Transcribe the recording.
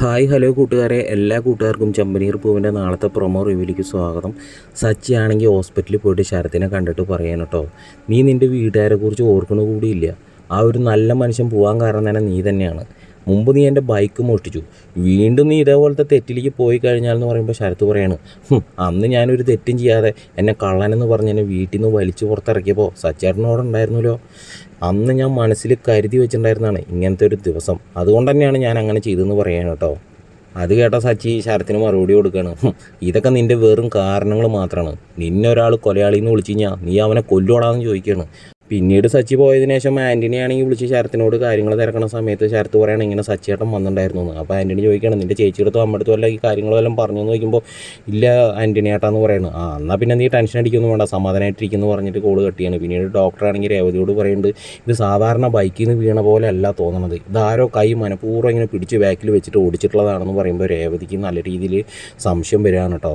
Hi hello കൂട്ടുകാരെ, എല്ലാ കൂട്ടുകാർക്കും ചെമ്പനീർ പൂവിൻ്റെ നാളത്തെ പ്രൊമോ റിവ്യൂവിലേക്ക് സ്വാഗതം. സച്ചി ആണെങ്കിൽ ഹോസ്പിറ്റലിൽ പോയിട്ട് ശരത്തിനെ കണ്ടിട്ട് പറയാൻ കേട്ടോ, നീ നിൻ്റെ വീട്ടുകാരെ കുറിച്ച് ഓർക്കണ കൂടിയില്ല. ആ ഒരു നല്ല മനുഷ്യൻ പോകാൻ കാരണം തന്നെ നീ തന്നെയാണ്. മുമ്പ് നീ എൻ്റെ ബൈക്ക് മോഷ്ടിച്ചു, വീണ്ടും നീ ഇതേപോലത്തെ തെറ്റിലേക്ക് പോയി കഴിഞ്ഞാൽ എന്ന് പറയുമ്പോൾ ശരത്ത് പറയാണ്, അന്ന് ഞാനൊരു തെറ്റും ചെയ്യാതെ എന്നെ കള്ളനെന്ന് പറഞ്ഞ് എന്നെ വീട്ടിൽ നിന്ന് വലിച്ചു പുറത്തിറക്കിയപ്പോൾ സച്ചേട്ടനോടുണ്ടായിരുന്നല്ലോ. അന്ന് ഞാൻ മനസ്സിൽ കരുതി വെച്ചിട്ടുണ്ടായിരുന്നതാണ് ഇങ്ങനത്തെ ഒരു ദിവസം, അതുകൊണ്ട് തന്നെയാണ് ഞാൻ അങ്ങനെ ചെയ്തതെന്ന് പറയാൻ കേട്ടോ. അത് കേട്ട സച്ചി ശരത്തിന് മറുപടി കൊടുക്കുകയാണ്, ഇതൊക്കെ നിൻ്റെ വെറും കാരണങ്ങൾ മാത്രമാണ്. നിന്നെ ഒരാൾ കൊലയാളിന്ന് വിളിച്ചു കഴിഞ്ഞാൽ നീ അവനെ കൊല്ലുവാടാന്ന് ചോദിക്കുകയാണ്. പിന്നീട് സച്ചി പോയതിനു ശേഷം ആൻ്റണി ആണെങ്കിൽ വിളിച്ച് ശരത്തിനോട് കാര്യങ്ങൾ തിരക്കണ സമയത്ത് ശരത്ത് പറയുകയാണ് ഇങ്ങനെ സച്ചിയേട്ടൻ വന്നിട്ടുണ്ടായിരുന്നു എന്ന്. അപ്പോൾ ആൻ്റണി ചോദിക്കുകയാണ്, നിൻ്റെ ചേച്ചിയെടുത്തോ അമ്മടുത്തോ അല്ല ഈ കാര്യങ്ങളെല്ലാം പറഞ്ഞു എന്ന് ചോദിക്കുമ്പോൾ ഇല്ല ആൻ്റണി ഏട്ടാന്ന് പറയുന്നത്. എന്നാൽ പിന്നെ നീ ടെൻഷൻ അടിക്കൊന്നും വേണ്ട, സമാധാനമായിട്ടിരിക്കുന്നു പറഞ്ഞിട്ട് കോള് കട്ടിയാണ്. പിന്നീട് ഡോക്ടറാണെങ്കിൽ രേവതിയോട് പറയുന്നുണ്ട്, ഇത് സാധാരണ ബൈക്കിൽ നിന്ന് വീണ പോലെ അല്ല തോന്നണത്, ഇതാരോ കൈ മനഃപൂർവ്വം ഇങ്ങനെ പിടിച്ച് ബാക്കിൽ വെച്ചിട്ട് ഓടിച്ചിട്ടുള്ളതാണെന്ന് പറയുമ്പോൾ രേവതിക്ക് നല്ല രീതിയിൽ സംശയം വരികയാണ് കേട്ടോ.